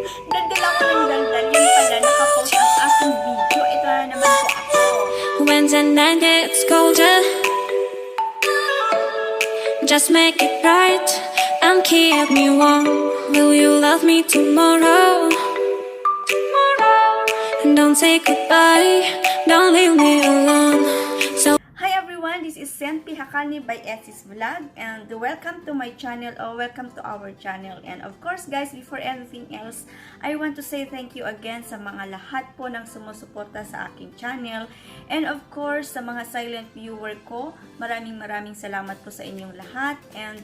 Daldal ako ng daldal. Yun pala, nakapost ang aking video. Ito na naman po ako. When the night gets colder, just make it right and keep me warm. Will you love me tomorrow? And don't say goodbye, don't leave me alone. So Hi everyone, this is Senpi Hakani by Essy's Vlog, and welcome to my channel, or welcome to our channel. And of course guys, before anything else, I want to say thank you again sa mga lahat po ng sumusuporta sa aking channel. And of course, sa mga silent viewer ko, maraming salamat po sa inyong lahat. And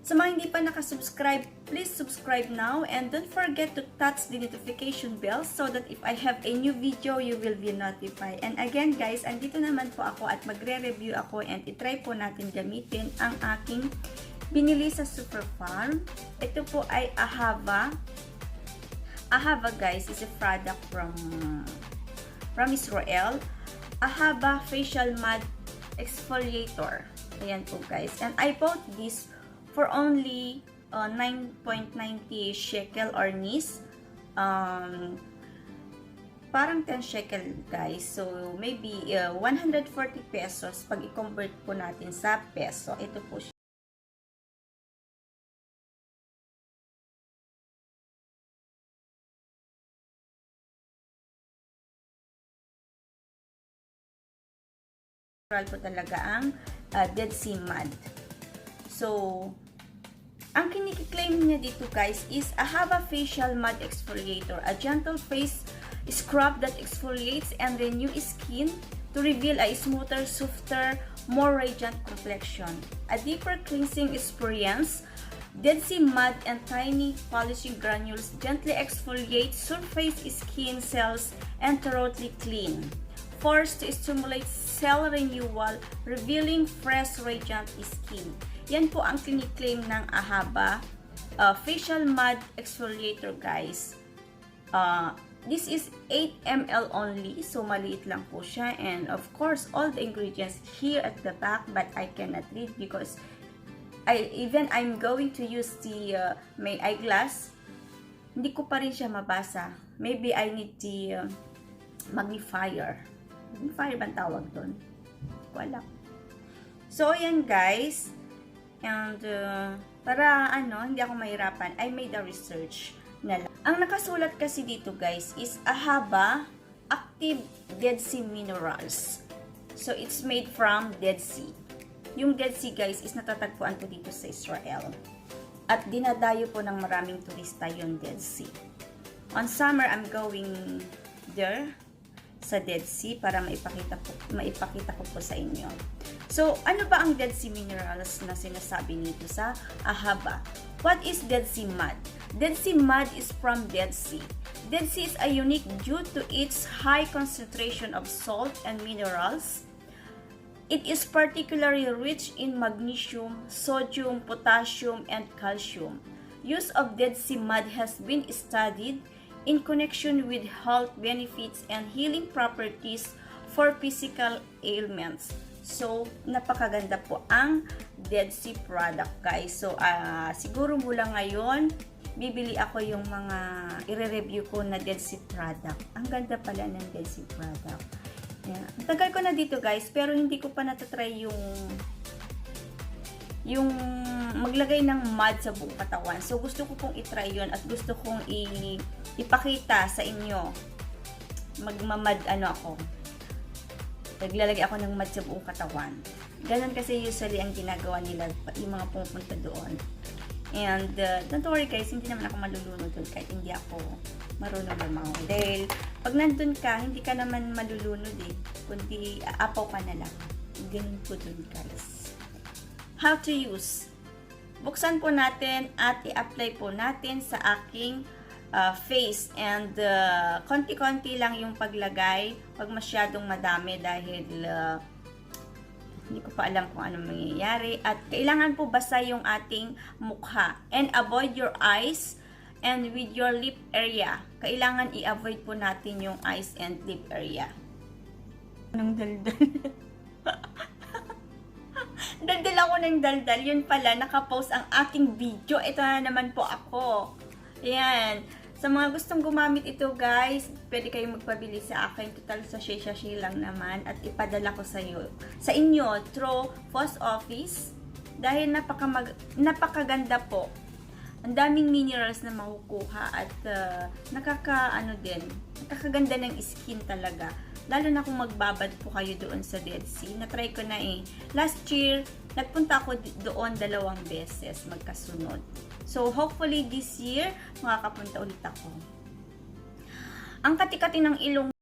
sa mga hindi pa nakasubscribe, please subscribe now and don't forget to touch the notification bell so that if I have a new video, you will be notified. And again guys, andito naman po ako at magre-review ako and itry po natin gamitin ang aking binili sa Super Farm. Ito po ay Ahava. Ahava guys is a product from Israel. Ahava Facial Matte Exfoliator. Ayan po guys. And I bought this for only 9.90 shekel or nis. Parang 10 shekel guys. So maybe 140 pesos pag i-convert po natin sa peso. Ito po siya. Po talaga ang Dead Sea Mud. So, ang kiniklaim niya dito guys is Ahava Facial Matte Exfoliator, a gentle face scrub that exfoliates and renews skin to reveal a smoother, softer, more radiant complexion. A deeper cleansing experience. Dead Sea Mud and tiny polishing granules gently exfoliate surface skin cells and thoroughly clean. Force to stimulate cell renewal, revealing fresh, radiant skin. Yan po ang kiniklaim ng Ahava Facial Mud Exfoliator guys. This is 8 ml only, so maliit lang po siya. And of course, all the ingredients here at the back, but I cannot read because I'm going to use the my eyeglass. Hindi ko pa rin siya mabasa. Maybe I need the magnifier. Magnifier bang tawag doon? Wala. So, ayan guys. And para hindi ako mahirapan, I made a research na lang. Ang nakasulat kasi dito guys is Ahava Active Dead Sea Minerals. So it's made from Dead Sea. Yung Dead Sea guys is natatagpuan po dito sa Israel. At dinadayo po ng maraming turista yung Dead Sea. On summer, I'm going there sa Dead Sea para maipakita ko po sa inyo. So, ano ba ang Dead Sea Minerals na sinasabi nito sa Ahava? What is Dead Sea Mud? Dead Sea Mud is from Dead Sea. Dead Sea is a unique due to its high concentration of salt and minerals. It is particularly rich in magnesium, sodium, potassium, and calcium. Use of Dead Sea Mud has been studied in connection with health benefits and healing properties for physical ailments. So, napakaganda po ang Dead Sea product guys. So, siguro mula ngayon, bibili ako yung mga i-review ko na Dead Sea product. Ang ganda pala ng Dead Sea product. Yeah. Tagal ko na dito guys, pero hindi ko pa natatry yung maglagay ng mud sa buong katawan. So, gusto ko pong itry yun at gusto kong ipakita sa inyo. Magmamad ako. Naglalagay ako ng mud sa buong katawan. Ganun kasi usually ang ginagawa nila yung mga pumupunta doon. And don't worry guys, hindi naman ako malulunod doon kahit hindi ako marunong lumangoy. Dahil pag nandun ka, hindi ka naman malulunod kundi aapaw ka na lang. Ganun po doon guys. How to use? Buksan po natin at i-apply po natin sa aking face, and konti-konti lang yung paglagay, wag masyadong madami dahil hindi ko pa alam kung ano mangyayari, at kailangan po basa yung ating mukha, and avoid your eyes and with your lip area. Kailangan i-avoid po natin yung eyes and lip area. Anong daldal? Daldal ako ng daldal. Yun pala, nakapost ang aking video. Ito na naman po ako. Ayan. Sa mga gustong gumamit ito guys, pwede kayong magpabili sa akin. Total sa sachet lang naman at ipadala ko sa inyo through post office dahil napakaganda po. Ang daming minerals na makukuha at nakakaganda ng skin talaga. Lalo na kung magbabad po kayo doon sa Dead Sea. Na-try ko na eh. Last year, nagpunta ako doon 2 beses magkasunod. So, hopefully this year, makakapunta ulit ako. Ang kati-kati ng ilong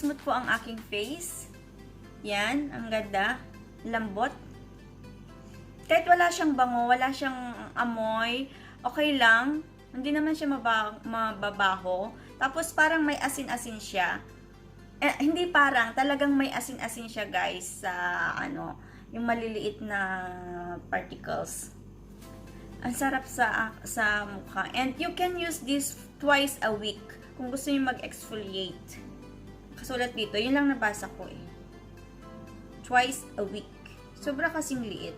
smooth po ang aking face. Yan, ang ganda. Lambot. Kahit wala siyang bango, wala siyang amoy, okay lang. Hindi naman siya mababaho. Tapos parang may asin-asin siya. Hindi parang, talagang may asin-asin siya guys sa yung maliliit na particles. Ang sarap sa mukha. And you can use this twice a week kung gusto niyo mag-exfoliate. Kasulat dito, yun lang nabasa ko eh. Twice a week. Sobra kasing liit.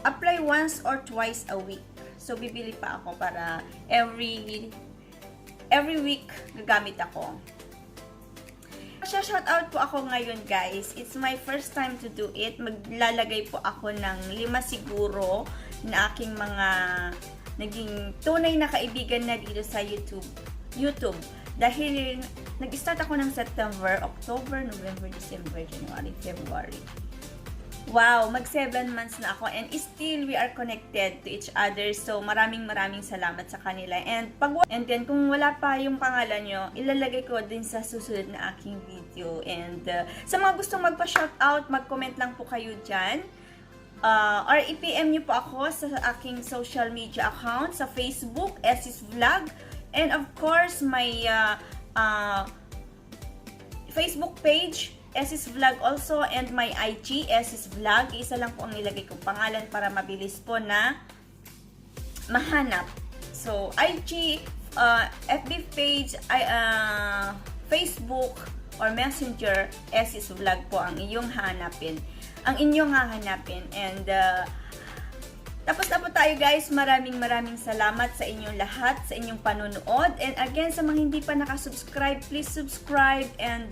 Apply once or twice a week. So, bibili pa ako para every week gagamit ako. Shout out po ako ngayon guys. It's my first time to do it. Maglalagay po ako ng 5 siguro na aking mga naging tunay na kaibigan na dito sa YouTube. Dahil nag-start ako ng September, October, November, December, January, February. Wow, mag 7 months na ako and still we are connected to each other. So maraming salamat sa kanila. And then kung wala pa yung pangalan nyo, ilalagay ko din sa susunod na aking video. And sa mga gustong magpa-shoutout, mag-comment lang po kayo dyan. Or i-PM nyo po ako sa aking social media account sa Facebook, Essis Vlog, and of course my Facebook page, Essis Vlog also, and my IG, Essis Vlog. Isa lang po ang nilagay kong pangalan para mabilis po na mahanap. So IG, FB page, Facebook or Messenger, Essis Vlog po ang inyong hahanapin. And tapos na po tayo guys. Maraming salamat sa inyong lahat, sa inyong panonood. And again, sa mga hindi pa nakasubscribe, please subscribe and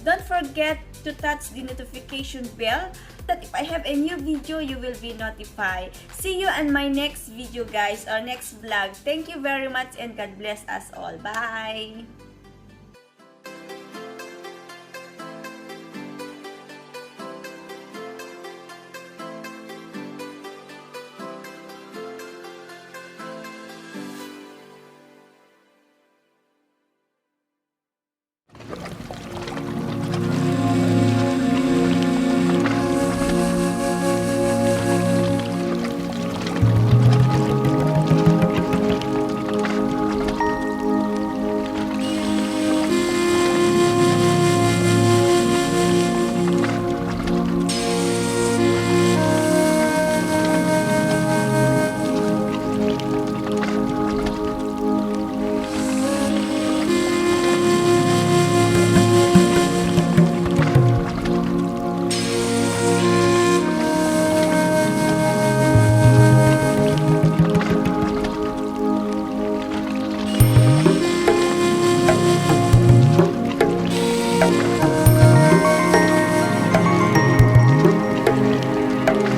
don't forget to touch the notification bell that if I have a new video, you will be notified. See you on my next video guys, or next vlog. Thank you very much and God bless us all. Bye!